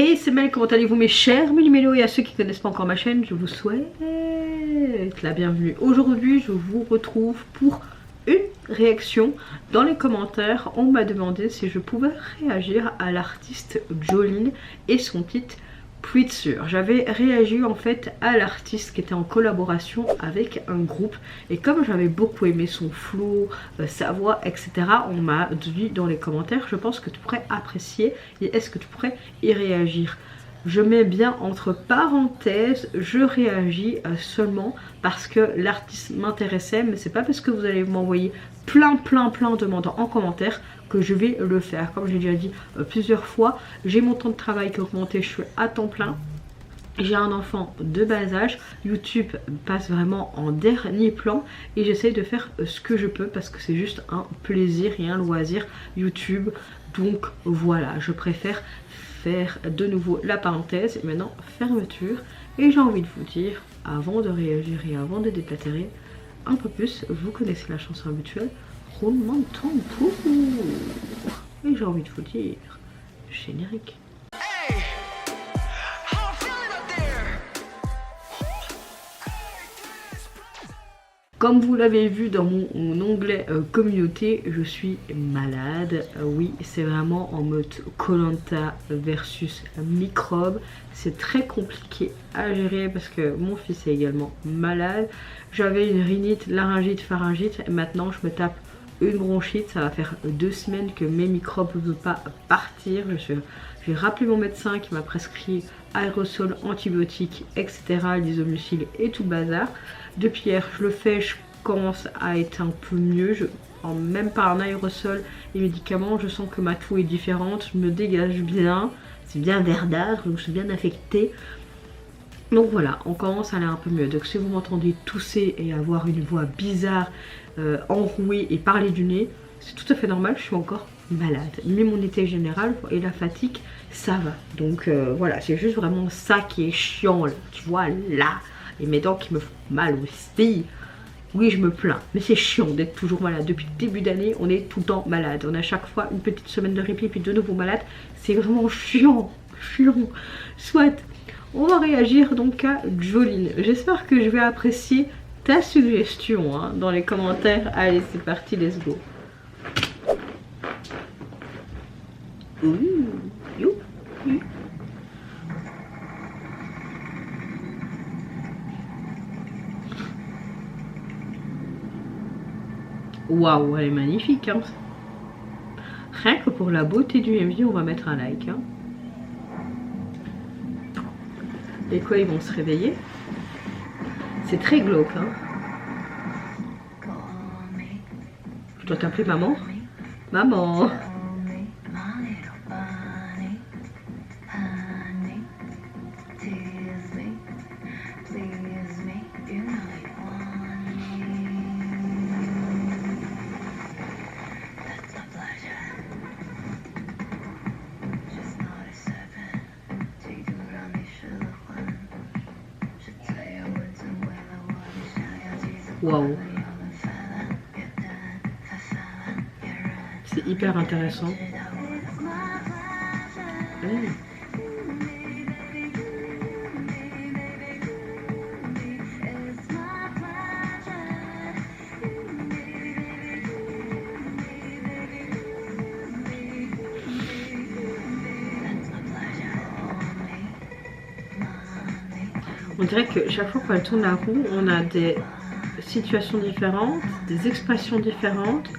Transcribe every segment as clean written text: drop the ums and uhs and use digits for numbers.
Hey, c'est Mel, comment allez-vous mes chers Méli-Mélo, et à ceux qui ne connaissent pas encore ma chaîne, je vous souhaite la bienvenue. Aujourd'hui, je vous retrouve pour une réaction. Dans les commentaires, on m'a demandé si je pouvais réagir à l'artiste Jolene et son titre Pluie de sueur. J'avais réagi en fait à l'artiste qui était en collaboration avec un groupe, et comme j'avais beaucoup aimé son flow, sa voix, etc., on m'a dit dans les commentaires, je pense que tu pourrais apprécier et est-ce que tu pourrais y réagir. Je mets bien entre parenthèses, je réagis seulement parce que l'artiste m'intéressait, mais c'est pas parce que vous allez m'envoyer plein de demandes en commentaire que je vais le faire. Comme j'ai déjà dit plusieurs fois, j'ai mon temps de travail qui a augmenté, je suis à temps plein. J'ai un enfant de bas âge, YouTube passe vraiment en dernier plan et j'essaye de faire ce que je peux parce que c'est juste un plaisir et un loisir YouTube. Donc voilà, je préfère faire de nouveau la parenthèse et maintenant fermeture. Et j'ai envie de vous dire, avant de réagir et avant de déplatérer un peu plus, vous connaissez la chanson habituelle, roulement de tambour. Et j'ai envie de vous dire, générique. Comme vous l'avez vu dans mon onglet communauté, je suis malade. Oui, c'est vraiment en mode Koh-Lanta versus microbe. C'est très compliqué à gérer parce que mon fils est également malade. J'avais une rhinite, laryngite, pharyngite. Et maintenant, je me tape une bronchite. Ça va faire 2 semaines que mes microbes ne veulent pas partir. J'ai rappelé mon médecin qui m'a prescrit aérosol, antibiotiques, etc., l'isomucil et tout le bazar. Depuis hier, je le fais, je commence à être un peu mieux. Même par un aérosol et médicaments, je sens que ma toux est différente, je me dégage bien, c'est bien verdâtre, donc je suis bien affectée. Donc voilà, on commence à aller un peu mieux. Donc si vous m'entendez tousser et avoir une voix bizarre, enrouée et parler du nez, c'est tout à fait normal, je suis encore malade. Mais mon état général et la fatigue, ça va. Donc voilà, c'est juste vraiment ça qui est chiant, là. Tu vois, là. Et mes dents qui me font mal aussi. Oui, je me plains, mais c'est chiant d'être toujours malade. Depuis le début d'année, on est tout le temps malade. On a chaque fois une petite semaine de répit, puis de nouveau malade. C'est vraiment chiant. Soit, on va réagir donc à Jolene. J'espère que je vais apprécier ta suggestion hein, dans les commentaires. Allez, c'est parti, let's go. Waouh, elle est magnifique. Hein. Rien que pour la beauté du MV, on va mettre un like. Hein. Et quoi, ils vont se réveiller? C'est très glauque. Hein. Je dois t'appeler maman? Maman! Waouh, c'est hyper intéressant. On dirait que chaque fois qu'elle tourne la roue, on a des situations différentes, des expressions différentes,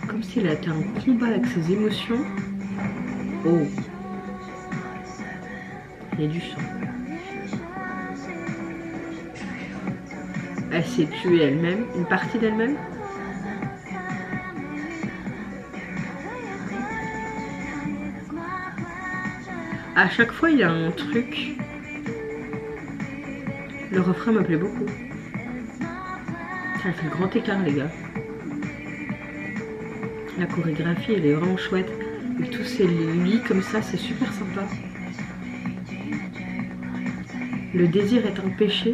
comme s'il était en combat avec ses émotions. Oh, il y a du sang. Elle s'est tuée elle-même, une partie d'elle-même. À chaque fois, il y a un truc. Le refrain me plaît beaucoup. Ça fait le grand écart, les gars. La chorégraphie, elle est vraiment chouette. Et tous ces lits comme ça, c'est super sympa. Le désir est un péché.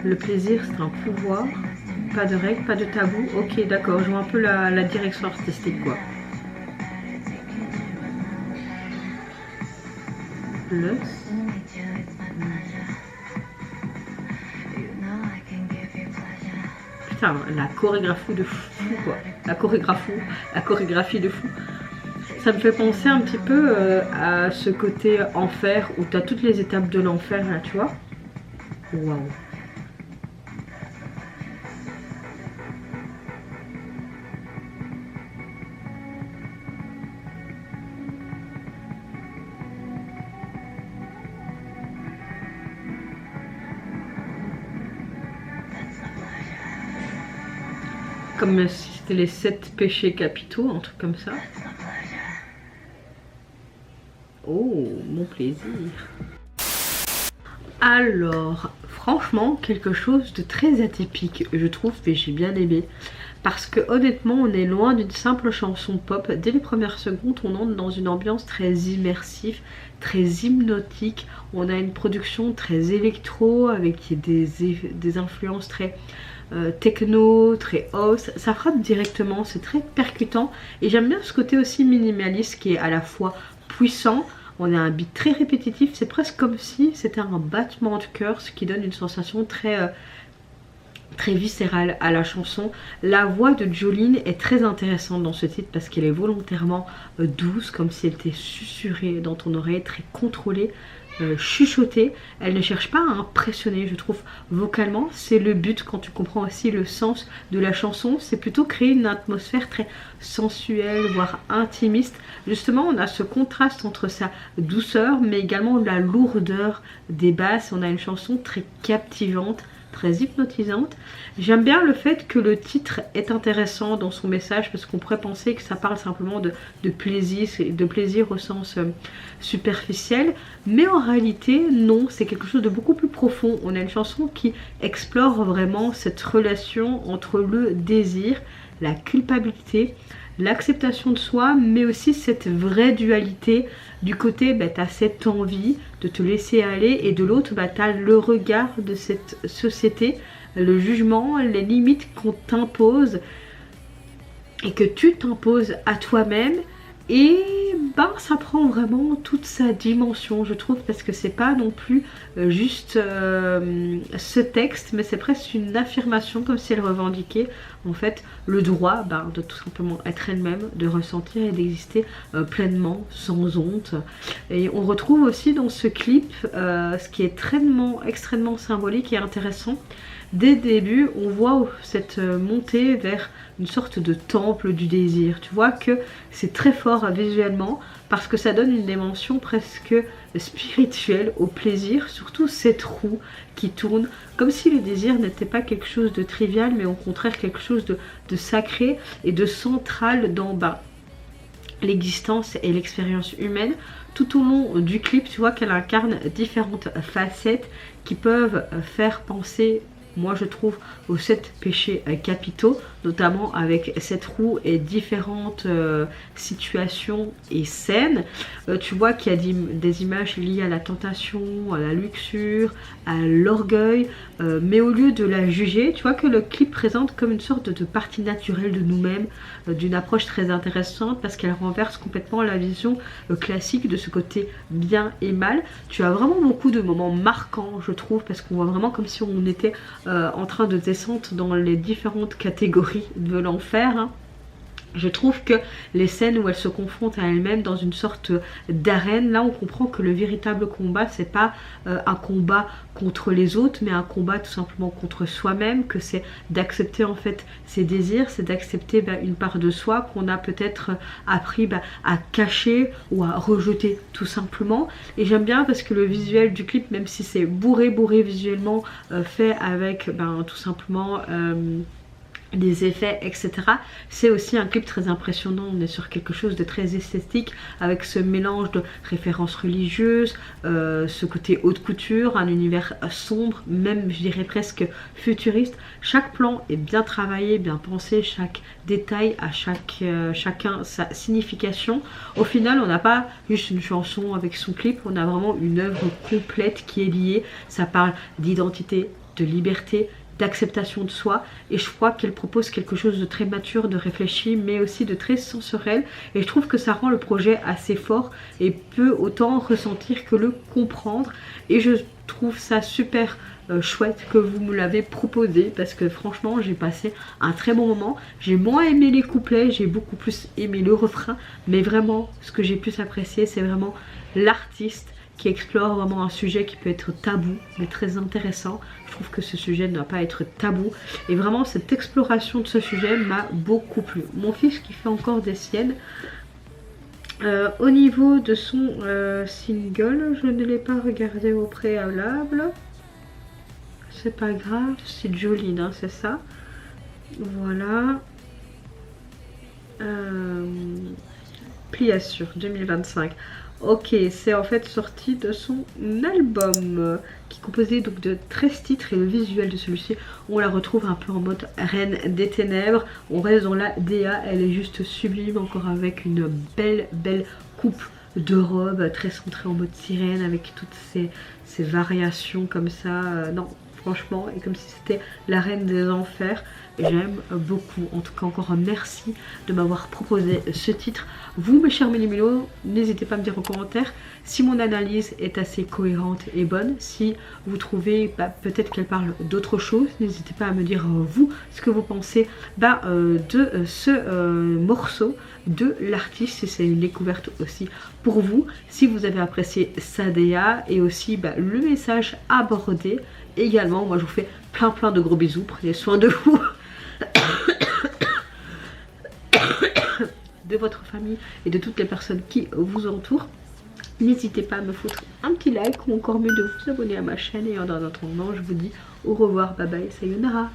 Le plaisir, c'est un pouvoir. Pas de règles, pas de tabou. Ok, d'accord, je vois un peu la direction artistique, quoi. Plus. Putain, la chorégraphie de fou quoi. La chorégraphie de fou. Ça me fait penser un petit peu à ce côté enfer où tu as toutes les étapes de l'enfer là, tu vois. Waouh. Comme si c'était les 7 péchés capitaux, un truc comme ça. Oh, mon plaisir. Alors, franchement, quelque chose de très atypique, je trouve, mais j'ai bien aimé. Parce que honnêtement, on est loin d'une simple chanson pop. Dès les premières secondes, on entre dans une ambiance très immersive, très hypnotique. On a une production très électro, avec des influences très techno, très house. Ça frappe directement, c'est très percutant. Et j'aime bien ce côté aussi minimaliste qui est à la fois puissant. On a un beat très répétitif, c'est presque comme si c'était un battement de cœur, ce qui donne une sensation très viscérale à la chanson. La voix de Jolene est très intéressante dans ce titre parce qu'elle est volontairement douce, comme si elle était susurrée dans ton oreille, très contrôlée, chuchotée. Elle ne cherche pas à impressionner, je trouve, vocalement. C'est le but quand tu comprends aussi le sens de la chanson, c'est plutôt créer une atmosphère très sensuelle, voire intimiste. Justement, on a ce contraste entre sa douceur mais également la lourdeur des basses. On a une chanson très captivante, très hypnotisante. J'aime bien le fait que le titre est intéressant dans son message parce qu'on pourrait penser que ça parle simplement de plaisir au sens superficiel, mais en réalité non, c'est quelque chose de beaucoup plus profond. On a une chanson qui explore vraiment cette relation entre le désir, la culpabilité, l'acceptation de soi, mais aussi cette vraie dualité. Du côté, tu as cette envie de te laisser aller et de l'autre, tu as le regard de cette société, le jugement, les limites qu'on t'impose et que tu t'imposes à toi-même. Et ça prend vraiment toute sa dimension, je trouve, parce que c'est pas non plus juste ce texte, mais c'est presque une affirmation, comme si elle revendiquait en fait le droit de tout simplement être elle-même, de ressentir et d'exister pleinement, sans honte. Et on retrouve aussi dans ce clip ce qui est extrêmement symbolique et intéressant. Dès le début, on voit cette montée vers une sorte de temple du désir. Tu vois que c'est très fort visuellement parce que ça donne une dimension presque spirituelle au plaisir, surtout cette roue qui tourne, comme si le désir n'était pas quelque chose de trivial, mais au contraire quelque chose de sacré et de central dans l'existence et l'expérience humaine. Tout au long du clip, tu vois qu'elle incarne différentes facettes qui peuvent faire penser, moi je trouve, aux 7 péchés capitaux, notamment avec cette roue et différentes situations et scènes. Tu vois qu'il y a des images liées à la tentation, à la luxure, à l'orgueil, mais au lieu de la juger, tu vois que le clip présente comme une sorte de partie naturelle de nous-mêmes, d'une approche très intéressante parce qu'elle renverse complètement la vision classique de ce côté bien et mal. Tu as vraiment beaucoup de moments marquants, je trouve, parce qu'on voit vraiment comme si on était en train de descendre dans les différentes catégories de l'enfer, hein. Je trouve que les scènes où elle se confronte à elle-même dans une sorte d'arène, là on comprend que le véritable combat, c'est pas un combat contre les autres, mais un combat tout simplement contre soi-même, que c'est d'accepter en fait ses désirs, c'est d'accepter une part de soi qu'on a peut-être appris à cacher ou à rejeter tout simplement. Et j'aime bien parce que le visuel du clip, même si c'est bourré visuellement, fait avec tout simplement des effets, etc. C'est aussi un clip très impressionnant. On est sur quelque chose de très esthétique avec ce mélange de références religieuses, ce côté haute couture, un univers sombre, même je dirais presque futuriste. Chaque plan est bien travaillé, bien pensé, chaque détail a chacun sa signification. Au final, on n'a pas juste une chanson avec son clip, on a vraiment une œuvre complète qui est liée. Ça parle d'identité, de liberté, d'acceptation de soi. Et je crois qu'elle propose quelque chose de très mature, de réfléchi, mais aussi de très sensoriel. Et je trouve que ça rend le projet assez fort et peut autant ressentir que le comprendre. Et je trouve ça super chouette que vous me l'avez proposé, parce que franchement j'ai passé un très bon moment. J'ai moins aimé les couplets, j'ai beaucoup plus aimé le refrain, mais vraiment ce que j'ai pu apprécier, c'est vraiment l'artiste qui explore vraiment un sujet qui peut être tabou mais très intéressant. Je trouve que ce sujet ne doit pas être tabou, et vraiment cette exploration de ce sujet m'a beaucoup plu. Mon fils qui fait encore des siennes. Au niveau de son single, je ne l'ai pas regardé au préalable. C'est pas grave, c'est Jolene, hein, c'est ça. Voilà. Pliassure 2025. Ok, c'est en fait sorti de son album qui est composé donc de 13 titres, et le visuel de celui-ci, on la retrouve un peu en mode Reine des Ténèbres. On reste dans la DA, elle est juste sublime, encore avec une belle coupe de robe très centrée en mode sirène, avec toutes ces variations comme ça. Non, franchement, et comme si c'était la reine des enfers. J'aime beaucoup. En tout cas, encore un merci de m'avoir proposé ce titre. Vous, mes chers méli-mélos, n'hésitez pas à me dire en commentaire si mon analyse est assez cohérente et bonne. Si vous trouvez peut-être qu'elle parle d'autre chose, n'hésitez pas à me dire vous ce que vous pensez de ce morceau, de l'artiste, si c'est une découverte aussi pour vous, si vous avez apprécié Sadea, et aussi le message abordé également. Moi je vous fais plein de gros bisous, prenez soin de vous, de votre famille et de toutes les personnes qui vous entourent. N'hésitez pas à me foutre un petit like, ou encore mieux de vous abonner à ma chaîne, et en attendant je vous dis au revoir, bye bye, sayonara.